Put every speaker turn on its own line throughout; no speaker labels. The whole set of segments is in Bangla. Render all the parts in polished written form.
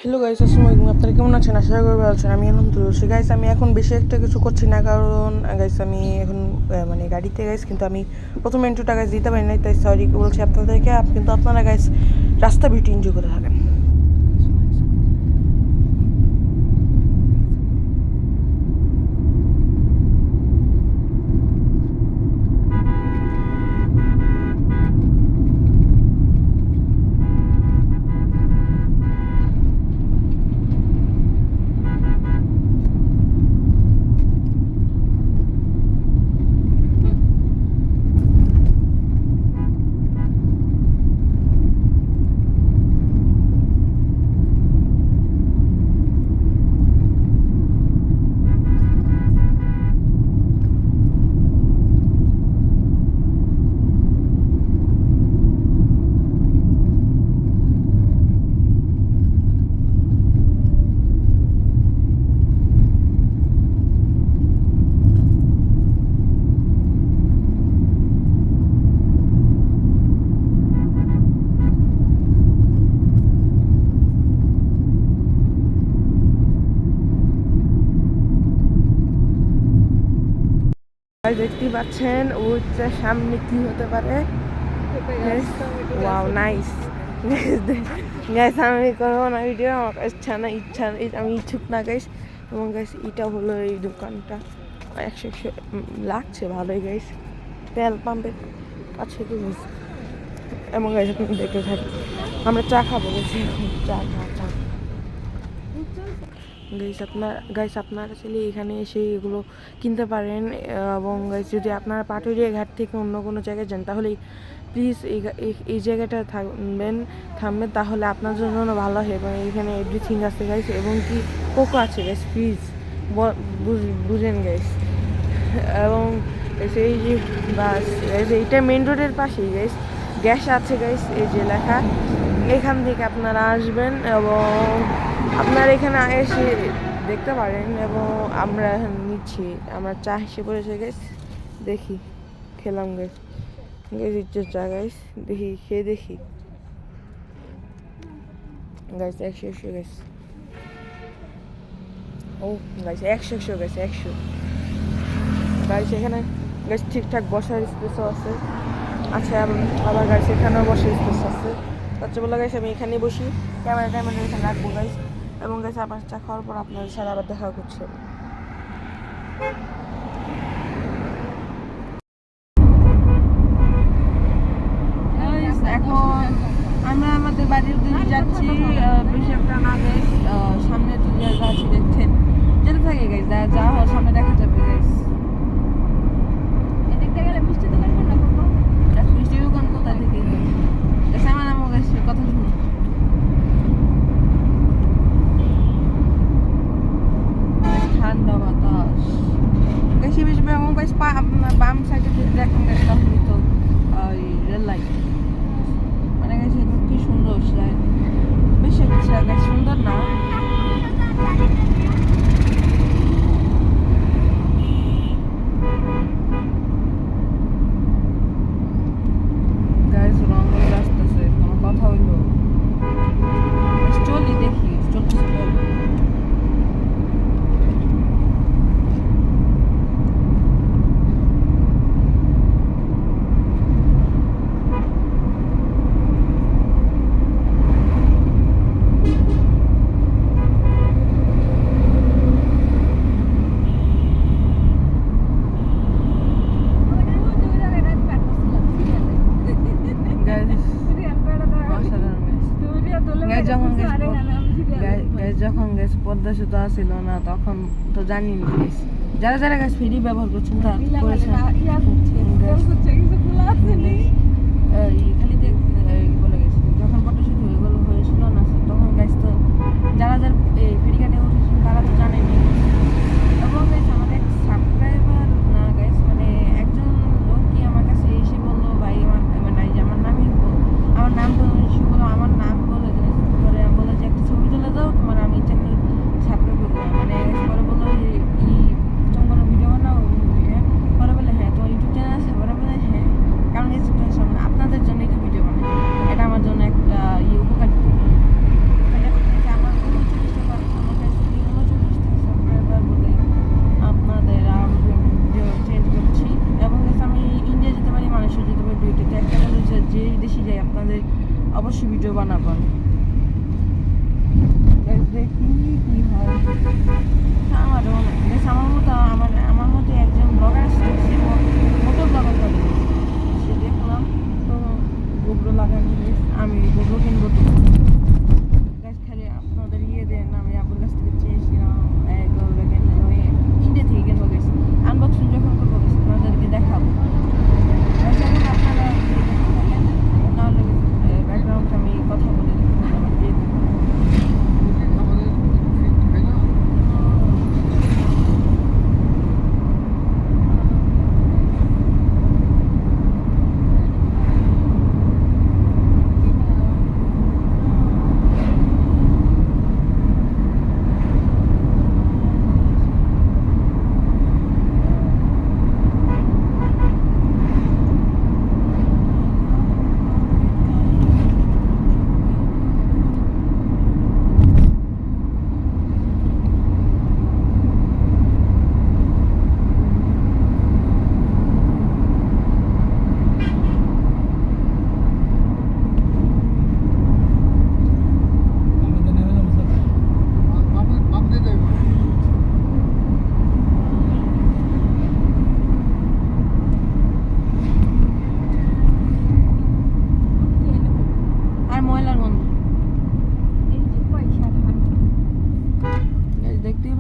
হ্যালো গাইস, আসসালামু আলাইকুম। আপনারা কেমন আছেন? আশা করি ভালো আছেন। আমি আলহামদুলিল্লাহ। গাইস, আমি এখন বেশি একটা কিছু করছি না, কারণ গাইস আমি এখন মানে গাড়িতে গাইস, কিন্তু আমি প্রথমে ইন্ট্রোটা গাইস দিতে পারি নাই, তাই সরি বলছি আপনাদেরকে। কিন্তু আপনারা গাইস রাস্তা ভিডিও এনজয় করে থাকেন। দেখতেই পাচ্ছেন ওইটা সামনে কি হতে পারে। Wow, nice guys. আমি করবো না ভিডিও, আমার ইচ্ছা আমি ইচ্ছুক না গাইস। এবং গাইস এটা হলো এই দোকানটা, 100 লাগছে ভালোই গাইস, তেল পাম্পের কাছে কি গাইস। এবং গাইস আপনি দেখতে থাকি, আমরা চা খাবো গেছি, চা গাইস আপনারা চাইলে এখানে এসে এগুলো কিনতে পারেন। এবং গাইস যদি আপনারা পাটুরিয়া ঘাট থেকে অন্য কোনো জায়গায় যান, তাহলে প্লিজ এই জায়গাটা থামবেন, তাহলে আপনার জন্য ভালো হয়। এবং এখানে এভরিথিং আছে গাইস, এবং কি কোকো আছে গাইস, প্লিজ বুঝেন গাইস। এবং এই যে বাস গাইস, এইটা মেন রোডের পাশেই গাইস, গ্যাস আছে গাইস, এই যে লেখা। এখান থেকে আপনারা আসবেন এবং আপনারা এখানে এসে দেখতে পারেন। এবং আমরা নিচ্ছি, আমরা চা এসে পড়েছে গাইস, দেখি খেলাম গাইস, ইজ্জত চা গাইস, দেখি খেয়ে দেখি গাইস। 100 গাইস, ও গাইস 100 গাইস, 100 গাইস। এখানে গাইস ঠিকঠাক বসার স্পেসও আছে, আচ্ছা আবার গাইস এখানেও বসার স্পেস আছে। তার বলে গাইস আমি এখানেই বসি, ক্যামেরাটা মানে এখানে রাখবো গাইস। এবং গাইস আবার চা খাওয়ার পর আপনাদের সাথে আবার দেখা করছি। এখন আমরা আমাদের বাড়ির দিকে যাচ্ছি, বেশি একটা না গাইস, সামনে যে জায়গা আছে দেখছেন, যেতে থাকে গাইস, যা হয় সামনে দেখা যাবে গাইস। দেখতে গেলে মিষ্টি দোকান কোনটা করবো, মিষ্টি দোকান কোথা থেকে গাইস, আমার নামও গাইস কথা শুনি। ঠান্ডা বাতাস গাইস, বেশি এবং গাইস আপনার বাম সাইডে যদি দেখেন গাইস, তাহলে তো রেল লাইট, মানে গাইস কি সুন্দর বেশি একটা গাইস সুন্দর না। গাইস রং আসতেছে, কোনো কথা হইলো চলি, দেখি চলতেছে। যখন গ্যাস পদ্মা সেতু আসছিল না, তখন তো জানিনি গ্যাস, যারা যারা গ্যাস ফ্রি ব্যবহার করছেন তারা করেছেন খালিতে বলে গেছে, যখন পদ্মা সেতু এগুলো হয়েছিল না, তখন গ্যাস তো যারা যারা ফেরিঘাটে উঠেছেন তারা তো জানেনি। এবং গ্যাস আমাদের সাবস্ক্রাইবার না গ্যাস, মানে একজন লোকই আমার কাছে এসে বললো, ভাই মানে আমার নামই আমার নাম বলে এসে বলো, আমার নাম বলে বলে যে একটা ছবি তুলে দাও তোমার, আমি চ্যানেল সাবস্ক্রাইব করবো, মানে পরে বললো যে তুমি কোনো ভিডিও বানাও, পরে বলে হ্যাঁ তোমার ইউটিউব চ্যানেল আছে, পরে বলে হ্যাঁ, কারণ আপনাদের জন্যই তো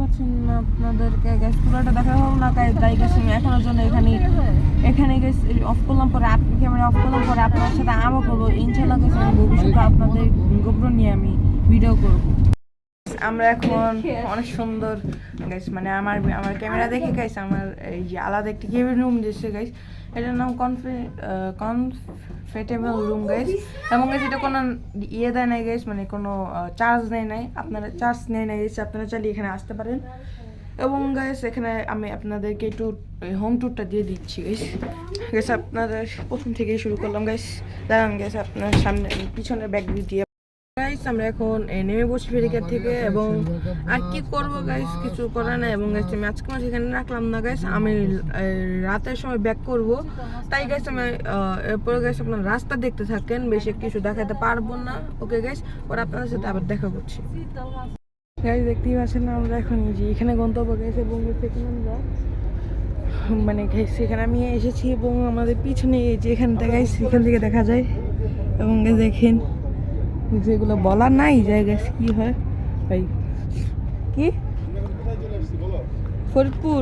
পাচ্ছেন না আপনাদেরকে গাইস, পুরোটা দেখা হলো না গাইস, তাই গাইস আমি এখনোর জন্য এখানে গাইস অফ করলাম, পরে ক্যামেরা অফ করলাম, পরে আপনাদের সাথে আবার করবো ইনশাআল্লাহ গাইস। আমি ভবিষ্যতে আপনাদের গোপ্রো নিয়ে আমি ভিডিও করবো। আমরা এখন অনেক সুন্দর গাইস, মানে আমার ক্যামেরা দেখে গাইস আমার এই যে আলাদা একটি গেমিং রুম দিয়েছে গাইস, এটার নাম কমফর্টেবল রুম গাইস। এবং গাইস এটা কোনো ইয়ে দেয় নাই গাইস, মানে কোনো চার্জ নেয় নাই, আপনারা চার্জ নেয় নাই গাইস, আপনারা চাইলে এখানে আসতে পারেন। এবং গাইস এখানে আমি আপনাদেরকে একটু হোম ট্যুরটা দিয়ে দিচ্ছি গাইস। গাইস আপনাদের প্রথম থেকেই শুরু করলাম গাইস, দাঁড়ান গাইস আপনার সামনে পিছনের ব্যাগ দিয়ে গাইস আমরা এখন নেমে বসি ফেরিঘাট থেকে। এবং আর কি করবো গাইস, কিছু করার নাই। এবং গাইস আমি আজকে এখানে রাখলাম না গাইস, আমি রাতের সময় ব্যাক করব, তাই গাইস আমি এরপরে গাইস আপনার রাস্তা দেখতে থাকেন, বেশি কিছু দেখাতে পারবো না। ওকে গাইস, পরে আপনাদের সাথে আবার দেখা করছি গাইস। দেখতেই পাচ্ছেন আমরা এখন যে এখানে গন্তব্য গাইস, এবং সেখানে আমরা মানে গাইস এখানে আমি এসেছি, এবং আমাদের পিছনে যে এখানটা গাইস এখান থেকে দেখা যায়। এবং দেখেন যেগুলো বলার নাই যায় গাইস, কি হয় ভাই, কি ফরিদপুর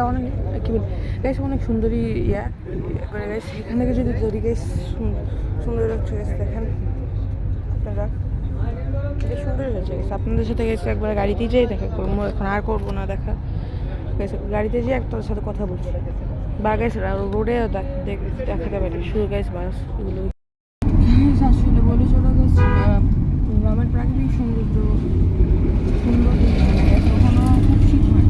অনেক কি বল গাইস, অনেক সুন্দরী ইয়া করে গাইস। এখান থেকে যদি ধরি গাইস সুন্দর হচ্ছে গাইস, দেখেন আপনারা বেশ সুন্দর হয়েছে গাইস। আপনাদের সাথে গেছে একবার গাড়িতে যেয়ে দেখা করবো, এখন আর করবো না দেখা গেছে, গাড়িতে যেয়ে একটার সাথে কথা বলছি বা গাইস রোডেও দেখাতে পারি শুধু গাইস বাস এগুলো আসলে বলে চলে গেছে। আমার প্রাকৃতিক সৌন্দর্য সুন্দর কখনো শীত হয়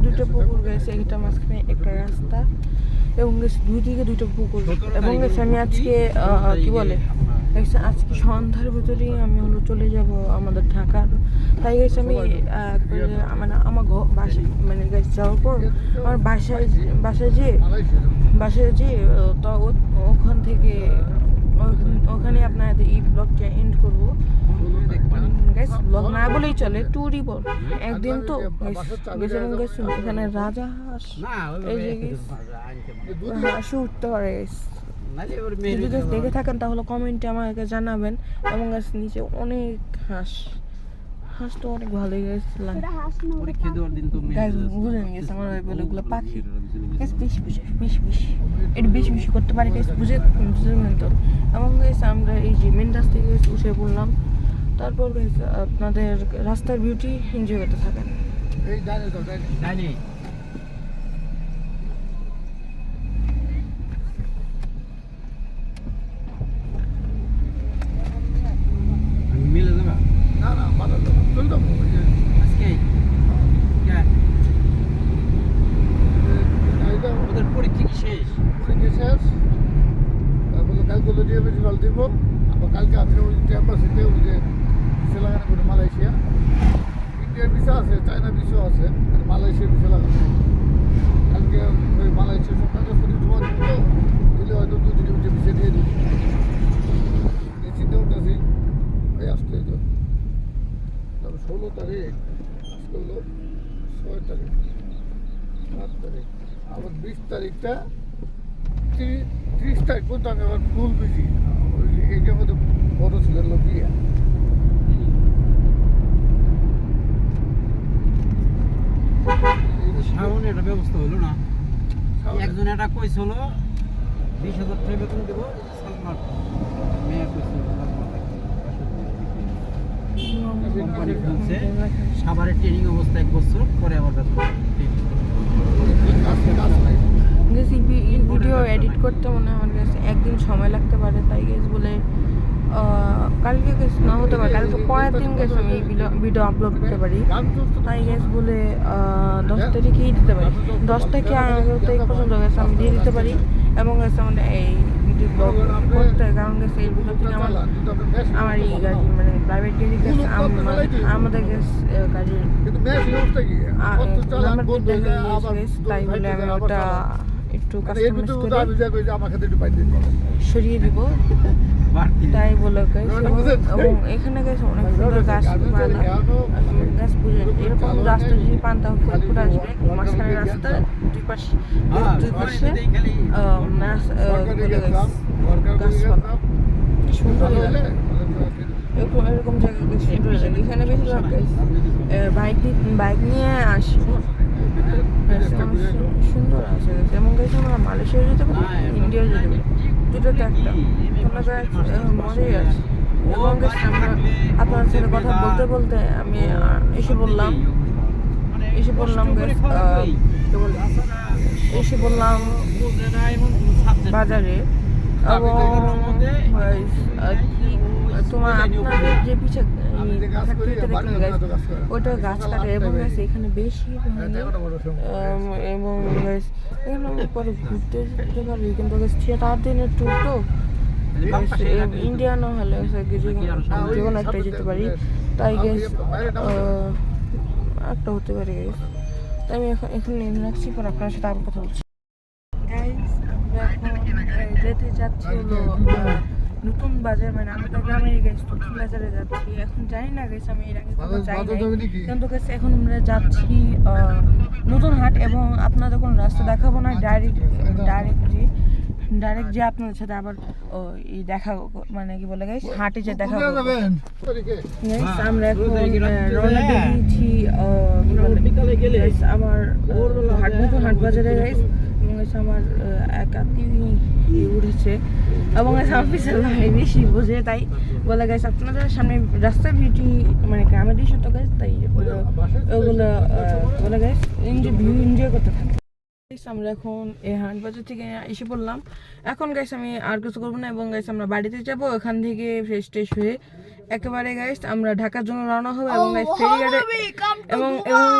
দুইটা পুকুর গেছে, একটা মাঝখানে একটা রাস্তা, এবং দুই দিকে দুইটা পুকুর। এবং আমি আজকে কি বলে আজকে সন্ধ্যার ভিতরেই আমি চলে যাব আমাদের ঢাকার, তাই গেছে আমি মানে আমার বাসায় মানে যাওয়ার পর আমার বাসায় যে তো ওখান থেকে ওখানে আপনার এই ব্লগটা এন্ড করবো গাইস। ব্লগ না বলেই চলে, ট্যুরই বল একদিন তো গেছিলাম গাইস এখানে রাজা হাঁস, এই যে হাঁসও উঠতে পারে গাইস। যদি গাইস দেখে থাকেন তাহলে কমেন্টে আমাকে জানাবেন। এবং গাইস নিচে অনেক হাঁস তো অনেক ভালোই গাইস লাগে গাইস, বুঝেন গেছে আমার বলে ওগুলো পাখি গাইস, বেশি করতে পারি গাইস, বুঝলেন তো। এবং গাইস আমরা এই যে মেন রাস্তায় গাইস উঠে পড়লাম, তারপর গাইস আপনাদের রাস্তার বিউটি এনজয় করতে থাকেন।
দিব আবার কালকে আপনি ওই এম্বাসিতে ওই যে শ্রীলঙ্কা করে মালয়েশিয়া ইন্ডিয়ার ভিসা আছে চায়না বিষয় আছে, আর মালয়েশিয়ার বিষয় লাগানো। কালকে ওই মালয়েশিয়ার সব কাগজপত্র জমা দিব তো, দিলে হয়তো 2-3 মিনিটের বিষয় দিয়ে দিবি। এই চিন্তা করতেছি ওই আসতে তো। তবে 16 তারিখ আজকে হলো 6 তারিখ, 7 তারিখ, আবার 20 তারিখটা 30 তারিখ পর্যন্ত আমি আবার ফুল বিজি। এইটার মধ্যে বড় ছেলের লোক বিয়ে।
শাওনের একটা ব্যবস্থা হলো না, একজন এটা কইছিল 20,000 টাকা বেতন দেবো সালমান, মেয়ে কইছিল কোম্পানি বলছে সাভারের ট্রেনিং অবস্থা 1 বছর পরে আবার বেতন
ভিডিও এডিট করতে মনে হয় আমার কাছে একদিন সময় লাগতে পারে, তাই গেস বলে কালকে গেস না হতে পারে, কালকে পরের দিন গেস আমি এই ভিডিও আপলোড করতে পারি, তাই গেস বলে 10 তারিখেই দিতে পারি। 10 থেকে 11 তারিখ পর্যন্ত গেছে আমি দিয়ে দিতে পারি এবং গেছে আমাদের এই ভিডিও ব্লগ করতে, কারণ গেছে এই ভিডিও থেকে আমার এই গাড়ি মানে প্রাইভেট গাড়ি গেছে আমাদের গেস গাড়ির নাম্বার দেখা গেছে, তাই বলে আমি ওটা একটু কাস্টমাইজ করে সরিয়ে দিব, তাই বলে এবং এখানে গেছে অনেক সুন্দর গাছ গাছ বুঝেন এরকম রাস্তা যদি পান তাহলে ফুটফুট আসবে, মাঝখানে রাস্তা দুই পাশে গাছপালা সুন্দর লাগে, এরকম জায়গায় সুন্দর লাগে। এখানে বেশিরভাগ বাইক নিয়ে আসি, সুন্দর আছে যেমন গেছে আমরা মালয়েশিয়া যেতে পারি, ইন্ডিয়া যেতে পারি, দুটোতে একটা মজাই আছে। এবং গেছে আমরা আপনার সাথে কথা বলতে বলতে আমি এসে বললাম বাজারে, এবং তোমার আপনাদের যে পিছে ফ্যাক্টরিতে দেখলেন গাছ ওইটা গাছ কাটে এবং গাছ এখানে বেশি এবং গাছ এখানে পরে ঘুরতে যেতে পারবি, কিন্তু গাছ 4 দিনের ট্যুর তো ইন্ডিয়া না হলে যে কোনো একটাই যেতে পারি, তাই গেস একটা হতে পারে গেস, তাই আমি এখন নেমে রাখছি, পর আপনার সাথে আবার কথা বলছি। গাইস আমরা এখন যেতে যাচ্ছি হলো নতুন বাজার, মানে আমাদের গ্রামের গেছে নতুন বাজারে যাচ্ছি। এখন জানি না গেছে আমি এর আগে যাই নাই, কিন্তু গেছে এখন আমরা যাচ্ছি নতুন হাট, এবং আপনাদের কোনো রাস্তা দেখাবো না, ডাইরেক্ট যে আপনাদের সাথে আবার এই দেখা মানে কি বলে গাইস হাটে যে দেখা গাইস আমরা এখন রওনা দিয়েছি আমার নতুন হাট বাজারে গাইস, আমার একাতি উঠেছে এবং আমার পিছনে ভাই বেশি বোঝে, তাই বলে গেছে আপনাদের সামনে রাস্তার ভিউটি মানে গ্রামের দৃশ্য তো গেছে, তাই ওগুলো বলে গেছে ভিউ এনজয় করতে থাকে। আমরা এখন এই হাট বাজার থেকে এসে পড়লাম, এখন গাইস আমি আর কিছু করবো না এবং গাইস আমরা বাড়িতে যাবো, ওখান থেকে ফ্রেশ ট্রেশ হয়ে একেবারে গাইস আমরা ঢাকার জন্য রওনা হবো এবং গাইস ফেরিঘাটে এবং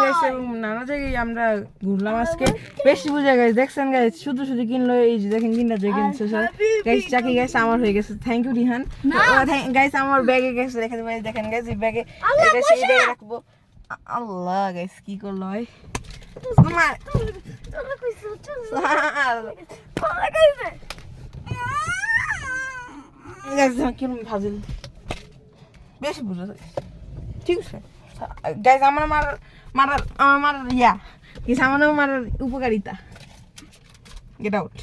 গাইস নানা জায়গায় আমরা ঘুরলাম আজকে, বেশি বুঝে গাইস দেখছেন গাইস শুধু কিনলো, এই যে দেখেন কিনটা যে কিনছে গাইস চাকি গাইস আমার হয়ে গেছে, থ্যাংক ইউ রিহান গাইস, আমার ব্যাগে গেছে রেখে দেবো, দেখেন গাইস এই ব্যাগে রাখবো। আল্লাহ গাইস কি করলো হয় ফাজিল বেশি বুঝে ঠিক আছে গাইস, আমার ইয়া কিছু আমাদের মারার উপকারিতা। Get out,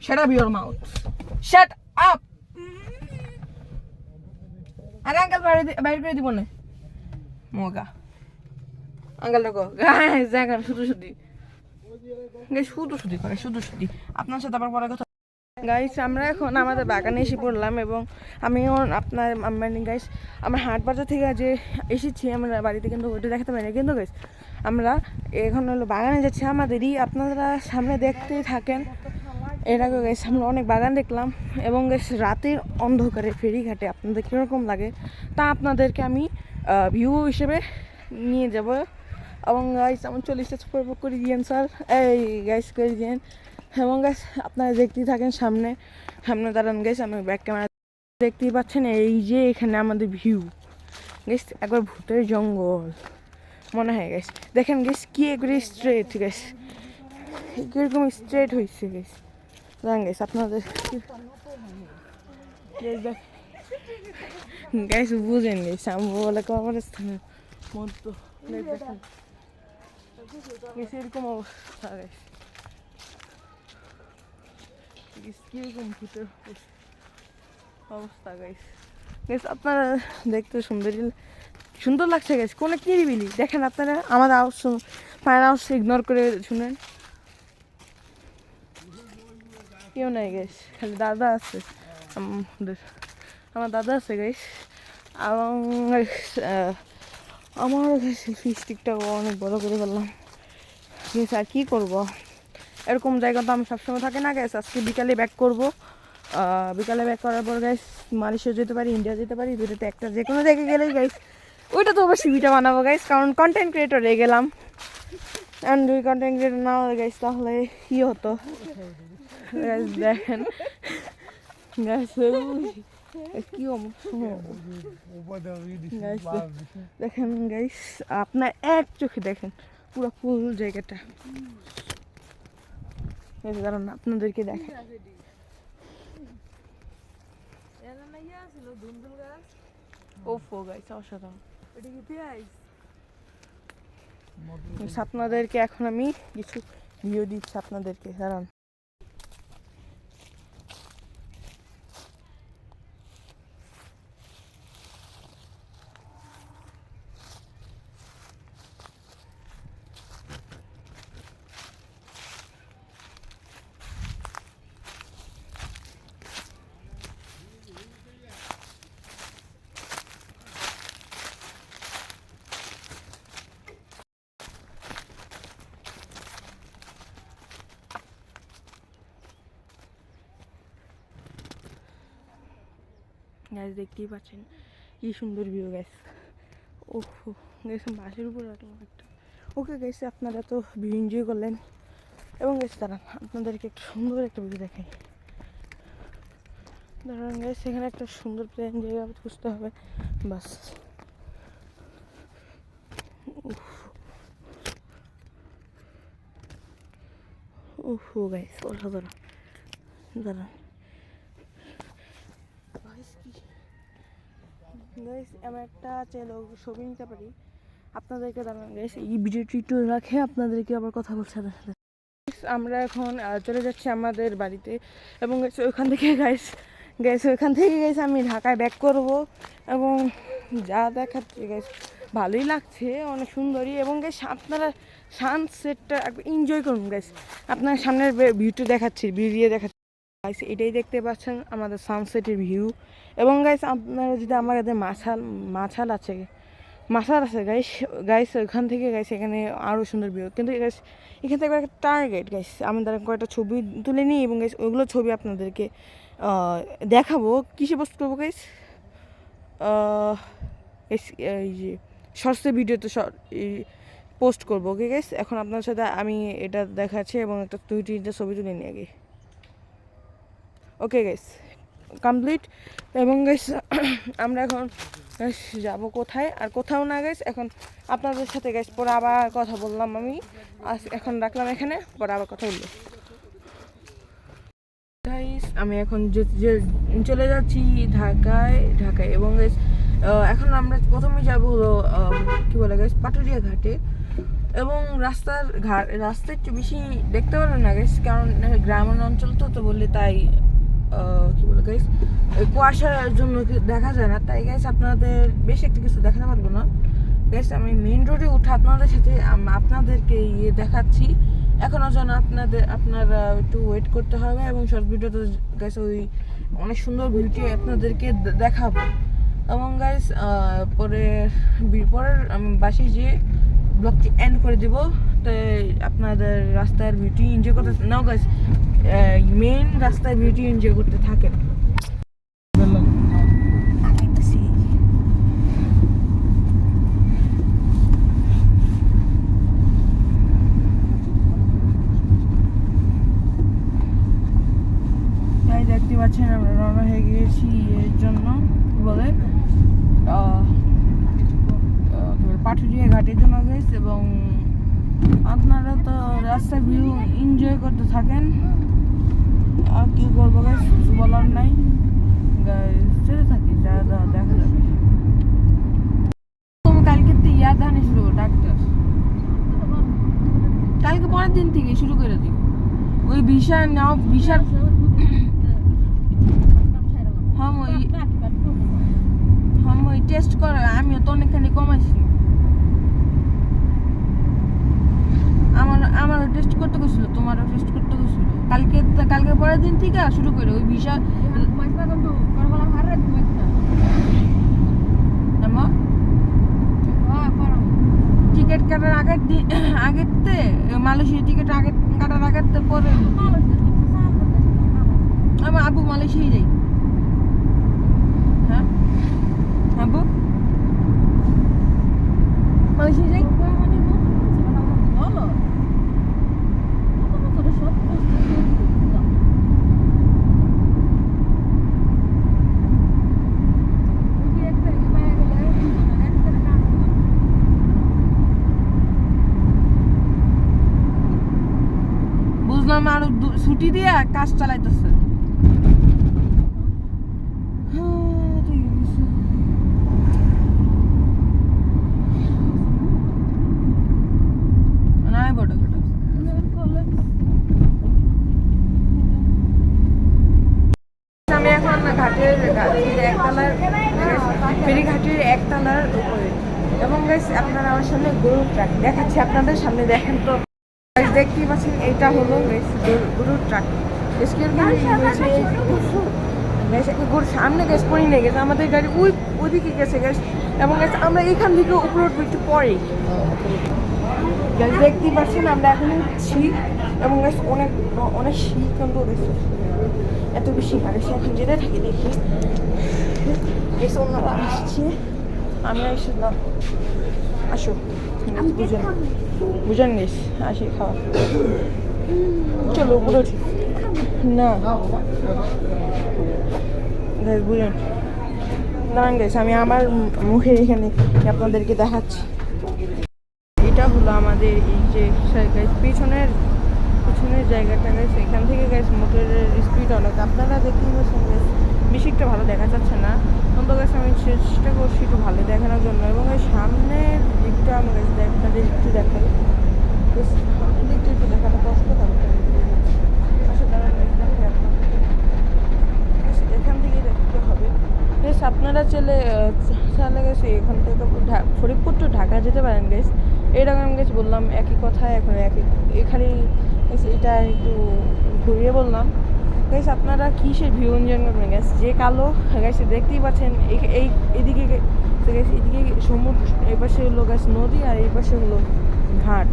shut up your mouth, shut up. আরে আঙ্কেল বাইরে করে দিব না মগা আঙ্কেল দেখো গাইস দেখেন শুধু আপনার সাথে আবার পরে কথা। গাইস আমরা এখন আমাদের বাগানে এসে পড়লাম এবং আমিও আপনার মানে গাইস আমার হাট বাজার থেকে যে এসেছি আমরা বাড়িতে, কিন্তু ওইটা দেখাতে পারি না, কিন্তু গাইস আমরা এখন হলো বাগানে যাচ্ছি আমাদেরই, আপনারা সামনে দেখতেই থাকেন। এর আগে গাইস আমরা অনেক বাগান দেখলাম এবং গাইস রাতের অন্ধকারে ফেরিঘাটে আপনাদের কীরকম লাগে তা আপনাদেরকে আমি ভিউ হিসেবে নিয়ে যাব। এবং গাইস আমার 40 করে দিয়েন স্যার, এই গাইস করে দিয়েন এবং গাইস আপনারা দেখতেই থাকেন সামনে দাঁড়ান গাইস, আমি ব্যাক ক্যামেরা দেখতেই পাচ্ছেন, এই যে এখানে আমাদের ভিউ গাইস একবার ভূতের জঙ্গল মনে হয় গাইস। দেখেন গাইস কি একবারে স্ট্রেট গাইস, কিরকম স্ট্রেট হয়েছে গাইস। জান গাইস আপনাদের গাইস বুঝেন গাইস আমি বলে কবরস্থানের মতো দেখেন গাইস এরকম অবস্থা গাইস। কিরকম ভিতর অবস্থা গাইস। গাইস আপনারা দেখতে সুন্দর লাগছে গাইস, কোন নিরিবিলি দেখেন আপনারা। আমার আওয়াজ পায়ের আওয়াজ ইগনোর করে শুনেন, কেউ নাই গাইস, খালি দাদা আছে আমার দাদা আছে গাইস। এবং আমার সেলফি স্টিকটা অনেক বড় করে ফেললাম গাইস। আর কি করবো, এরকম জায়গা তো আমি সবসময় থাকি না গাইস। আজকে বিকালে ব্যাক করবো, বিকালে ব্যাক করার পর গাইস মালয়েশিয়া যেতে পারি, ইন্ডিয়া যেতে পারি, দুটোতে একটা যে কোনো জায়গায় গেলেই গাইস ওইটা তো আবার সিভিটা বানাবো গাইস, কারণ কন্টেন্ট ক্রিয়েটর হয়ে গেলাম। অ্যান্ড ওই কন্টেন্ট ক্রিয়েটর না হলে গাইস তাহলে কী হতো গাইস। দেখেন গাইস কি দেখেন গাইস, আপনার এক চোখে দেখেন পুরো ফুল জায়গাটা। কারণ আপনাদেরকে দেখেন ওফো গাইস অসাধারণ। আপনাদেরকে এখন আমি কিছু ভিডিও দিচ্ছি আপনাদেরকে, কারণ গাছ দেখতেই পাচ্ছেন কি সুন্দর ভিউ গাছ। ওহো গেছে বাসের উপর রাখলাম একটা। ওকে গেছে আপনারা তো ভিউ এনজয় করলেন, এবং গেছে দাঁড়ান আপনাদেরকে একটা সুন্দর একটা ভিউ দেখাই। দাঁড়ান গেছে সেখানে একটা সুন্দর প্লেন জায়গা খুঁজতে হবে বাস। ওহো গাইস অসাধারণ। দাঁড়ান গাইস আমি একটা ছবি নিতে পারি আপনাদেরকে। দাঁড়ান গাইস এই ভিডিওটি একটু রাখে আপনাদেরকে আবার কথা বলছে। আমরা এখন চলে যাচ্ছি আমাদের বাড়িতে, এবং ওইখান থেকে ওইখান থেকে আমি ঢাকায় ব্যাক করব। এবং যা দেখাচ্ছি গাইস ভালোই লাগছে, অনেক সুন্দরই। এবং গাইস আপনারা সানসেটটা এনজয় করুন গাইস। আপনার সামনের ভিউটা দেখাচ্ছি, ভিডিও দেখাচ্ছি গাইস, এটাই দেখতে পাচ্ছেন আমাদের সানসেটের ভিউ। এবং গাইস আপনারা যদি আমাদের মাছাল আছে গাইস ওখান থেকে গাইস এখানে আরও সুন্দর ভিউ। কিন্তু গাইস এখান থেকে একটা টার্গেট গাইস আমি তারা কয়েকটা ছবি তুলে নিই, এবং গাইস ওইগুলো ছবি আপনাদেরকে দেখাবো। কিসে পোস্ট করবো গাইস, এই যে শর্টসে ভিডিওতে পোস্ট করবো। ওকে গাইস এখন আপনার সাথে আমি এটা দেখাচ্ছি, এবং একটা 2-3টা ছবি তুলে নিই আগে। Okay guys complete. এবং গাইস আমরা এখন যাব কোথায়, আর কোথাও না গাইস। এখন আপনাদের সাথে গাইস পরে আবার কথা বললাম, আমি এখন রাখলাম এখানে, পরে আবার কথা বলবো গাইস। আমি এখন চলে যাচ্ছি ঢাকায়। এবং গাইস এখন আমরা প্রথমে যাবো হলো কি বলে গাইস পাটুরিয়া ঘাটে। এবং রাস্তা একটু বেশি দেখতে পারবেন না গাইস, কারণ গ্রামীণ অঞ্চল তো বললে তাই কি বলে গাইস কুয়াশার জন্য দেখা যায় না, তাই গাইস আপনাদের বেশি একটা কিছু দেখাতে পারবো না গাইস। আমি মেইন রোডে উঠে আপনাদের সাথে আপনাদেরকে দেখাচ্ছি। এখনও যেন আপনারা একটু ওয়েট করতে হবে, এবং শর্ট ভিডিওতে গাইস ওই অনেক সুন্দর ভিউটি আপনাদেরকে দেখাবো। এবং গাইস পরের আমি বাসে যেয়ে ব্লগটি এন্ড করে দিব। তাই আপনাদের রাস্তার ভিউটি এনজয় করতে নাও গাইস, মেইন রাস্তার ভিউটি এনজয় করতে থাকেন। দেখতে পাচ্ছেন আমরা রওনা হয়ে গিয়েছি এর জন্য বলে পাটুরিয়া ঘাটের জন্য গেছে এবং আপনারা তো রাস্তা ভিউ এনজয় করতে থাকেন। আর কি করবো গাইস, কিছু বলার নাই গাইস, চলে থাকি যা যা দেখা যাবে। তুমি কালকে তো ইয়াদ আনি শুরু ডাক্তার, কালকে পরের দিন থেকে শুরু করে দিই ওই ভিসা নাও, ভিসার ওই টেস্ট করে আমিও তো অনেকখানি কমাইছি। আমারও টেস্ট করতে গেছিল, তোমারও টেস্ট করতে গেছিল। কালকে পরের দিন থেকে শুরু করে ওই ভিসা টিকিট কাটার আগেতে মালয়েশিয়া টিকিট কাটার আগেতে পরে আমার আব্বু মালয়েশিয়া যাই। হ্যাঁ আব্বু মালয়েশিয়া যাই। বুঝলাম, আর ছুটি দিয়ে কাজ চালাইতেছে। আমি এখন ফেরিঘাটের একতলার উপরে এবং গাইস আপনারা আমার সামনে গরুর ট্রাক দেখাচ্ছি, আপনাদের সামনে দেখেন তো দেখতেই পাচ্ছেন, এটা হলো গরুর ট্রাক। গরুর সামনে গ্যাস পড়ে নিয়ে গেছে, আমাদের গাড়ি ওইদিকে গেছে গ্যাস, এবং গ্যাস আমরা এখান থেকে উপরে উঠবো একটু পরে। গ্যাস দেখতেই পাচ্ছেন আমরা এখন উঠছি এবং গ্যাস অনেক শীত কিন্তু গেছে, এত বেশি গাড়ি এখন যেতে থাকি দেখি গেছে ওনারা আসছে, আমি আসলাম। আসো বুঝেন গেছি, আসি খাওয়া, চলো উপরে উঠি না বুঝেন। দাঁড়ান গেছে, আমি আমার মুখে এখানে আপনাদেরকে দেখাচ্ছি। এটা হলো আমাদের এই যে পিছনের জায়গাটা গেছে, এখান থেকে গেছে মোটরের স্পিড অনেক, আপনারা দেখতেই পাচ্ছেন গেছে বেশি একটা ভালো দেখা যাচ্ছে না, কিন্তু গেছে আমি চেষ্টা করছি একটু ভালো দেখানোর জন্য। এবং এই সামনের দিকটা আমার কাছে আপনাদের একটু দেখাই, সামনের দিকটা একটু দেখানো কষ্ট হবে, এখান থেকেই দেখতে হবে। বেশ আপনারা চাইলে গেছে এখান থেকে ফরিদপুর টু ঢাকা যেতে পারেন গেছ, এরকম গেছে বললাম একই কথা, এখন এখানে এটা একটু ঘুরিয়ে বললাম গেছে। আপনারা কিসের ভিউ এনজয় করবেন গেছে, যে কালো গেছে দেখতেই পাচ্ছেন এদিকে এদিকে সমুদ্র, এই পাশে হলো গেছে নদী, আর এই পাশে হলো ঘাট।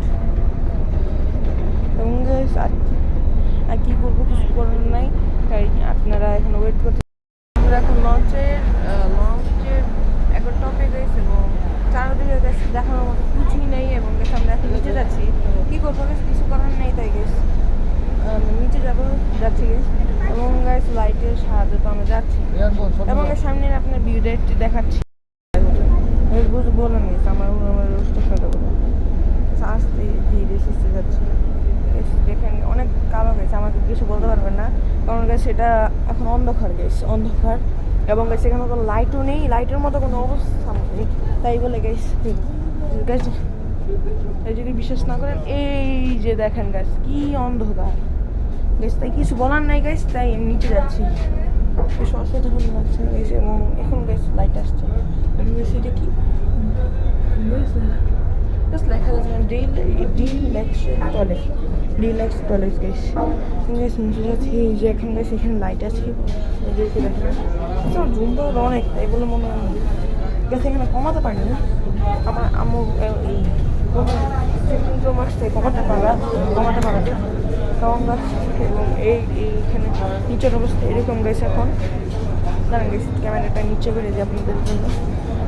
এবং আর কি করবো, কিছু করার নাই, তাই আপনারা এখন ওয়েট করতে। আমরা এখন লঞ্চের একটা টপে গেছে এবং চারদিকে গেছে দেখানোর মতো কিছুই নেই, এবং গেছে আমরা এখন নিচে যাচ্ছি, কি করবো গেছে কিছু করার নেই, তাই গেছে নিচে যাচ্ছি গেছে। এবং গাইস লাইটের সাহায্যে তো আমরা যাচ্ছি, এবং সামনে আপনার ভিউ একটু দেখাচ্ছি। বলেন গেছে আমার রোজটা খেতে বলে আসতে ধীরে সুস্থে যাচ্ছি, দেখেন অনেক কালো গেছে, আমাকে কিছু বলতে পারবেন না, কারণ গেছে এটা এখন অন্ধকার গেছে, অন্ধকার, এবং গেছে এখানে কোনো লাইটও নেই, লাইটের মতো কোনো অবস্থা নেই, তাই বলে গেছে গেছে এই যদি বিশ্বাস না করেন এই যে দেখেন গাছ কি অন্ধকার গেছে, তাই কিছু বলার নাই গাইস, তাই নিচে যাচ্ছি, বেশ অসাধারণ লাগছে গেছে। এবং এখন গেছে লাইট আসছে, ইউনিভার্সিটি কি লেখা যাচ্ছে ডিলাক্স টয়লেট গেছে নিচে যাচ্ছি, এই যে এখন গেছে এখানে লাইট আছে, এদেরকে দেখেন জুম তো অনেক, তাই বলে মনে হয় গেছে এখানে কমাতে পারিনি, আমার আম্মু এই কমাতে পারা কারণ গাছ, এবং এইখানে নিচের অবস্থা এরকম গেছে। এখন দাঁড়ান গেছি ক্যামেরাটা নিচে করে দিই আপনাদের জন্য,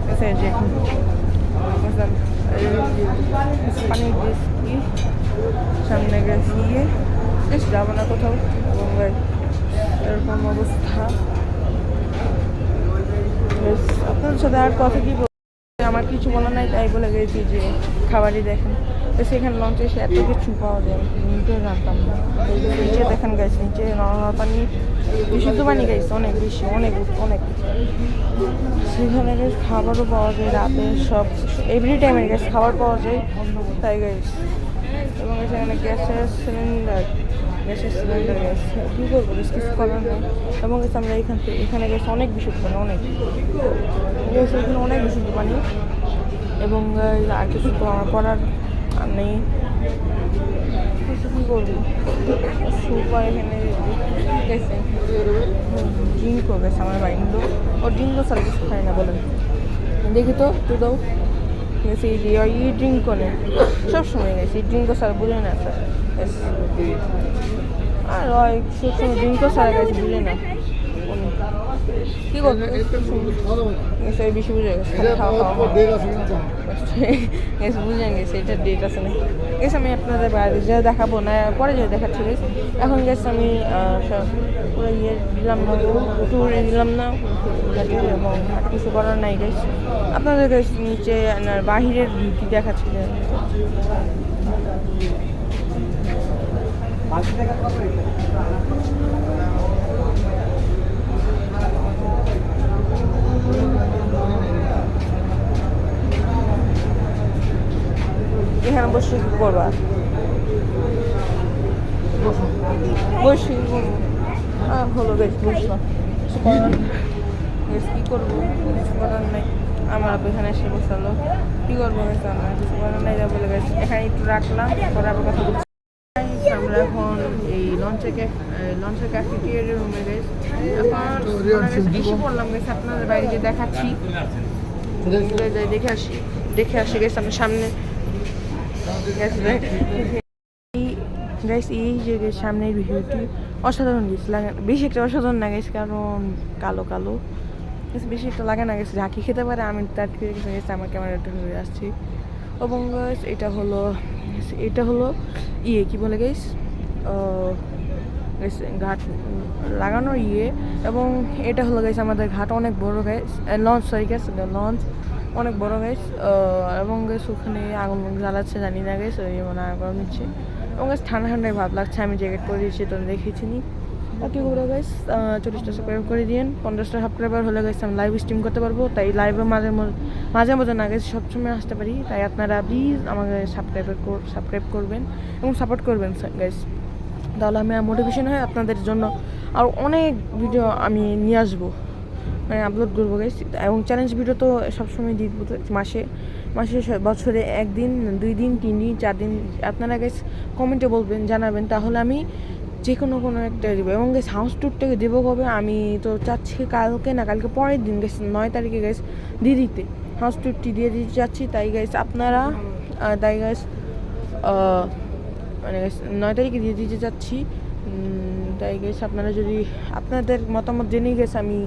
গেছে যে এখন পানির কি সামনে গেছি বেশ যাবো না কোথাও, এবং এরকম অবস্থা। আপনাদের সাথে আর কথা কি আমার কিছু বলার নাই, তাই বলে গেছি যে খাবারই দেখেন। তো সেখানে লঞ্চে এসে এত কিছু পাওয়া যায় আমি নিজেও জানতাম না। নিচে দেখেন গেছে, নিচে নর্মাল পানি, বিশুদ্ধ পানি গেছে অনেক বেশি, অনেক অনেক। সেখানে গেছে খাবারও পাওয়া যায় রাতে, সব এভরি টাইমের গ্যাস খাবার পাওয়া যায়, তাই গেছে। এবং সেখানে গ্যাসের সিলিন্ডার গ্যাস কী করবো, কিছু করার নেই। এবং গেছে আমরা এখানে গেছে অনেক বিশুদ্ধ পানি, অনেক গেছে এখানে অনেক বিশুদ্ধ পানি। এবং আর কিছু তো আমার করার আর নেই, কিছু কী করবি। সুপার এখানে গেছে ড্রিঙ্কও গেছে আমার মাইন্ডও, ও ড্রিঙ্কও ছাড়া কিছু খায় না বলেন, দেখি তো তুই দাও গেছে এই যে ড্রিঙ্ক করে সবসময় গেছি, ড্রিঙ্কও ছাড়া বুঝে না স্যার। আর ওই সবসময় ড্রিঙ্কও ছাড়া গেছে বুঝে না কী করবো, ওই বেশি বুঝে গেছে খাওয়া খাওয়া গেছে, বুঝে গেছে এটা ডেট আছে না। গেছে আমি আপনাদের বাইরে যা দেখাবো না, পরে যা দেখাচ্ছি গেছে। এখন গেছে আমি পুরো ইয়ে দিলাম না, ট্যুরে দিলাম না এবং আর কিছু করার নাই গেছে। আপনাদের কাছে নিচে বাহিরের ভিউটি দেখাচ্ছি। এখানে বসে কী করবা, বসে কী করবো, হলো বেশ বসলাম, কিছু করার বেশ কী করবো, কিছু করার নেই। আমার এখানে এসে বসালো, কী করবো গেছে আমার কিছু করার নেই, যা বলে গেছে এখানে একটু রাখলাম, পরে আবার কথা বলছি। আমরা এখন এই লঞ্চের ক্যাফেটেরিয়ার রুমে গেছি, এখন এসে পড়লাম গেছে, আপনাদের বাইরে গিয়ে দেখাচ্ছি, দেখে আসি গেছে আমার সামনে গাইস। এই যে সামনের ভিউটি অসাধারণ গেছে, বেশি একটা অসাধারণ না গেছে, কারণ কালো কালো বেশি একটা লাগে না গেছে, ঝাঁকি খেতে পারে আমি তার ফিরে গেছে আমার ক্যামেরাটা হয়ে আসছি। এবং এটা হলো ইয়ে কী বলে গেছে ঘাট লাগানোর ইয়ে। এবং এটা হলো গেছে আমাদের ঘাট অনেক বড় গেছে, লঞ্চ সরি গেছে, লঞ্চ অনেক বড় গেছে। এবং গেছে ওখানে আগুন জ্বালাচ্ছে জানি না গেছে, ওই মানে আগুন নিচ্ছে এবং গেছে ঠান্ডা ঠান্ডায় ভাব লাগছে, আমি জ্যাকেট পরে দিয়েছি তো দেখেছি নি। ওকে করে গাইস 40টা সাবস্ক্রাইব করে দিন, 50টা সাবস্ক্রাইবার হলে গেছে আমি লাইভ স্ট্রিম করতে পারবো, তাই লাইভে মাঝে মাঝে না গেছে সবসময় আসতে পারি, তাই আপনারা প্লিজ আমাকে সাবস্ক্রাইব করবেন এবং সাপোর্ট করবেন গাইস, তাহলে আমি মোটিভেশন হয় আপনাদের জন্য আর অনেক ভিডিও আমি নিয়ে আসবো, মানে আপলোড করবো গাইস। এবং চ্যালেঞ্জ ভিডিও তো সবসময় দিব, মাসে বছরে 1 দিন 2 দিন 3 দিন 4 দিন আপনারা গাইস কমেন্টে বলবেন, জানাবেন, তাহলে আমি যে কোনো একটা দেবো। এবং গেছে হাউস ট্যুরটাকে দেবো কবে, আমি তো চাচ্ছি কালকে পরের দিন গেছে 9 তারিখে গেছে দিয়ে দিতে, হাউস ট্যুরটি দিয়ে দিতে চাচ্ছি, তাই গেছে আপনারা তাই গেছে মানে 9 তারিখে দিয়ে দিতে চাচ্ছি, তাই গেছে আপনারা যদি আপনাদের মতামত জেনেই গেছে আমি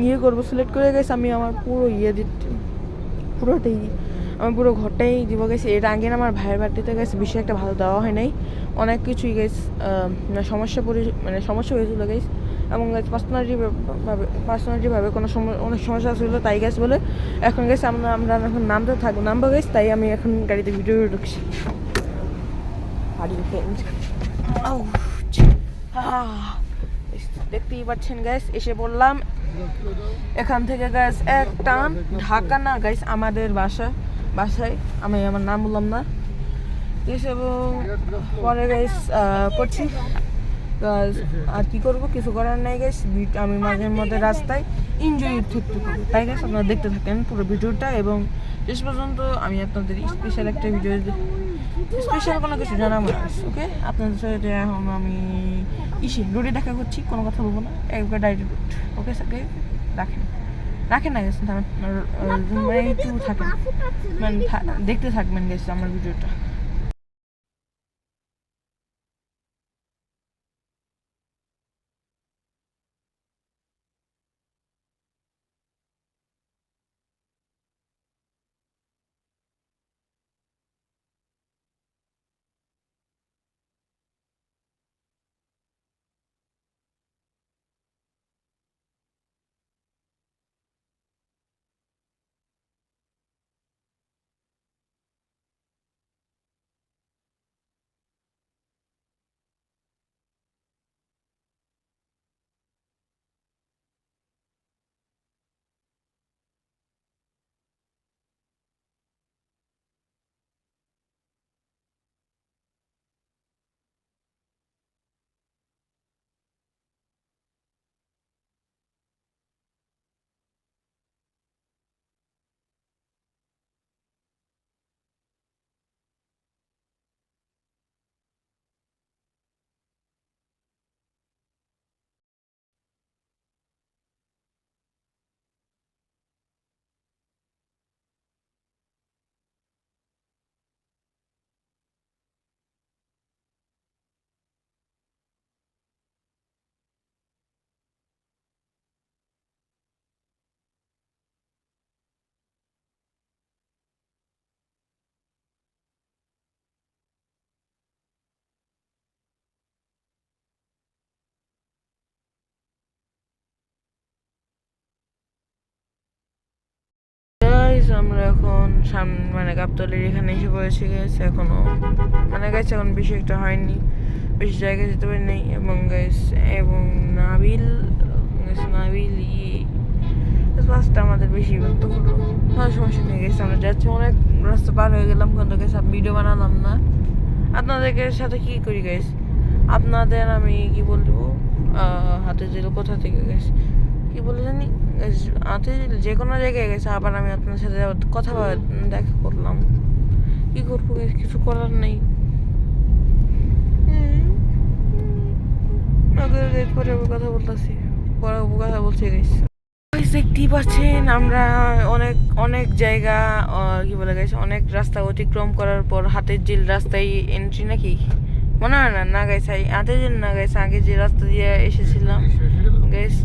ইয়ে করবো সিলেক্ট করে গেছে, আমি আমার পুরো পুরোটাই আমি পুরো ঘরটাই দিব গেছে। এর আগে আমার ভাইয়ের বাড়িতে গেছে বেশি একটা ভালো দেওয়া হয় নাই, অনেক কিছুই গেছে সমস্যা হয়েছিল গেছে। এবং পার্সোনালিটিভাবে অনেক সমস্যা ছিল, তাই গেছে বলে এখন গেছে আমরা এখন নামবো গেছে, তাই আমি এখন গাড়িতে ভিডিও ঢুকছি। দেখতেই পাচ্ছেন গ্যাস, এসে বললাম এখান থেকে গ্যাস এক টান ঢাকা না গ্যাস আমাদের বাসায় আমি আমার নাম বললাম না, এবং পরে গ্যাস করছি আর কি করবো, কিছু করার নাই গ্যাস। আমি মাঝে মধ্যে রাস্তায় এনজয় করতে পারবো, তাই গ্যাস আপনারা দেখতে থাকেন পুরো ভিডিওটা। এবং শেষ পর্যন্ত আমি আপনাদের স্পেশাল একটা ভিডিও, স্পেশাল কোনো কিছু জানাবো না, ওকে। আপনাদের সাথে এখন আমি রোডে দেখা করছি, কোনো কথা বলবো না, একবার ডাইরেক্ট রোড, ওকে স্যার। রাখেন না গেছেন একটু থাকেন, মানে দেখতে থাকবেন গেছে আমার ভিডিওটা। আমরা এখন মানে গাবতলির এখানে এসে পড়েছি গেছে এখনো মানে গাইস এখন বেশি একটা হয়নি, বেশি জায়গায় যেতে পারি নাই। এবং গাইস এবং নাবিল বাসটা আমাদের বেশি বিরক্ত করলো। সমস্যা নিয়ে গেছে, আমরা যাচ্ছি অনেক রাস্তা পার হয়ে গেলাম কিন্তু গাইস ভিডিও বানালাম না। আপনাদের সাথে কি করি গাইস, আপনাদের আমি কি বলবো হাতে জেল কোথা থেকে গেছে কি বলে জানি হাতে যে কোনো জায়গায় গেছে, আবার আমি আপনার সাথে কথা দেখা করলাম, কি করবো guys, কিছু করার নেই। পরে কথা বলতেছি, পরে কথা বলছি গাইস। দেখতেই পাচ্ছেন আমরা অনেক অনেক জায়গা কি বলে গেছে, অনেক রাস্তা অতিক্রম করার পর হাতের জিল রাস্তায় এন্ট্রি নাকি মনে হয় না, না গাইস হাতের জিল না গাইস, আগে যে রাস্তা দিয়ে এসেছিলাম গাইস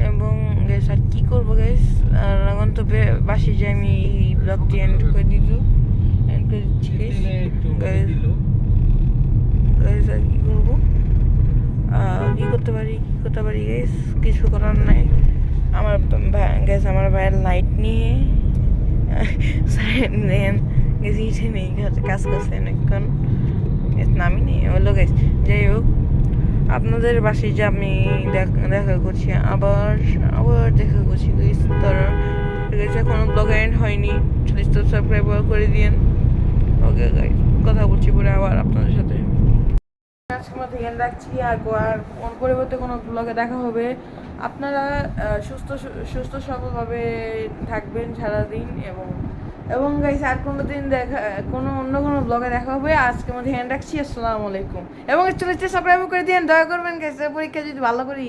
এবং গাইস আর কি করবো গাইস, আর এখন তো বাসি যে আমি এই ব্লগটি এন্ড করে দিচ্ছি গাইস। গাইস আর কি করবো, কি করতে পারি গাইস, কিছু করার নাই। আমার গ্যাস আমার ভাইয়ের লাইট নিয়ে গ্যাস ইটে নেই, কাজ করছে অনেকক্ষণ নামি নেই হলো গাইস। যাই হোক আপনাদের বাসায় যে আমি দেখা করছি, আবার দেখা করছি গাইস। তারা গাইস এখনো ব্লগ এন্ড হয়নি, প্লিজ তো সাবস্ক্রাইব করে দিন। ওকে গাইস, কথা বলছি পরে আবার আপনাদের সাথে। আজকের মধ্যে ধ্যান রাখছি, আর পরবর্তী কোনো ব্লগে দেখা হবে। আপনারা সুস্থ সবলভাবে থাকবেন সারাদিন এবং গাইস আর কোনো দিন অন্য কোনো ব্লগে দেখা হবে। আজকের মধ্যে ধ্যান রাখছি, আসসালামু আলাইকুম। এবং সাবস্ক্রাইব করে দিন, দয়া করবেন গাইস, পরীক্ষা যদি ভালো করি।